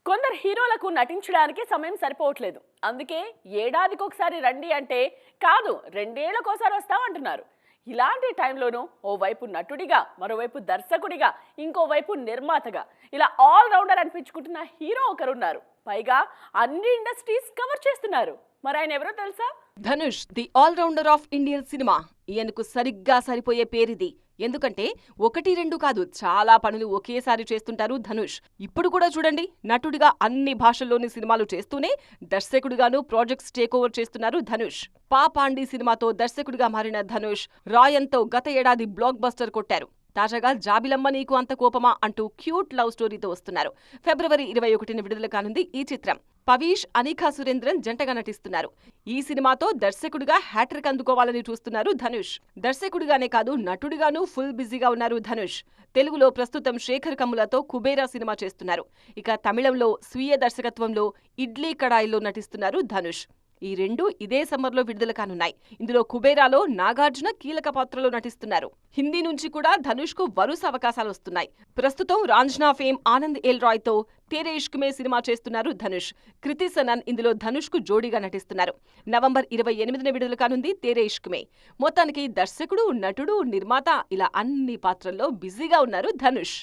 కొందరు హీరోలకు నటించడానికి సమయం సరిపోవట్లేదు. అందుకే ఏడాదికొకసారి రండి అంటే కాదు, రెండేళ్లకోసారి వస్తామంటున్నారు. ఇలాంటి టైంలోనూ ఓవైపు నటుడిగా, మరోవైపు దర్శకుడిగా, ఇంకోవైపు నిర్మాతగా ఇలా ఆల్ రౌండర్ అనిపించుకుంటున్న హీరో ఒకరున్నారు. పైగా అన్ని ఇండస్ట్రీస్ కవర్ చేస్తున్నారు. మరి ఆయన ఎవరో తెలుసా? Dhanush, the all rounder of Indian cinema. ఈయనకు సరిగ్గా సరిపోయే పేరిది. ఎందుకంటే 1, 2 కాదు, చాలా పనులు ఒకేసారి చేస్తుంటారు ధనుష్. ఇప్పుడు కూడా చూడండి, నటుడిగా అన్ని భాషల్లోని సినిమాలు చేస్తూనే దర్శకుడిగాను ప్రాజెక్ట్స్ టేక్ ఓవర్ చేస్తున్నారు ధనుష్. పాపాండి సినిమాతో దర్శకుడిగా మారిన ధనుష్ రాయన్తో గత ఏడాది బ్లాక్ బస్టర్ కొట్టారు. తాజాగా జాబిలమ్మ నీకు అంత కోపమా అంటూ క్యూట్ లవ్ స్టోరీతో వస్తున్నారు. ఫిబ్రవరి 21న విడుదల కానుంది ఈ చిత్రం. పవీష్, అనిఖా సురేంద్రన్ జంటగా నటిస్తున్నారు. ఈ సినిమాతో దర్శకుడిగా హ్యాట్రిక్ అందుకోవాలని చూస్తున్నారు ధనుష్. దర్శకుడిగానే కాదు, నటుడిగానూ ఫుల్ బిజీగా ఉన్నారు ధనుష్. తెలుగులో ప్రస్తుతం శేఖర్ కమ్ములతో కుబేరా సినిమా చేస్తున్నారు. ఇక తమిళంలో స్వీయ దర్శకత్వంలో ఇడ్లీ కడాయిలో నటిస్తున్నారు ధనుష్. ఈ రెండు ఇదే సమ్మర్లో విడుదల కానున్నాయి. ఇందులో కుబేరాలో నాగార్జున కీలక పాత్రలో నటిస్తున్నారు. హిందీ నుంచి కూడా ధనుష్ కు వరుస అవకాశాలు వస్తున్నాయి. ప్రస్తుతం రాంజనా ఫేమ్ ఆనంద్ ఎల్ రాయ్ తో తేరే ఇష్క్ మే సినిమా చేస్తున్నారు ధనుష్. కృతి సనన్ ఇందులో ధనుష్ కు జోడీగా నటిస్తున్నారు. నవంబర్ 28న విడుదల కానుంది తేరే ఇష్క్ మే. మొత్తానికి దర్శకుడు, నటుడు, నిర్మాత ఇలా అన్ని పాత్రల్లో బిజీగా ఉన్నారు ధనుష్.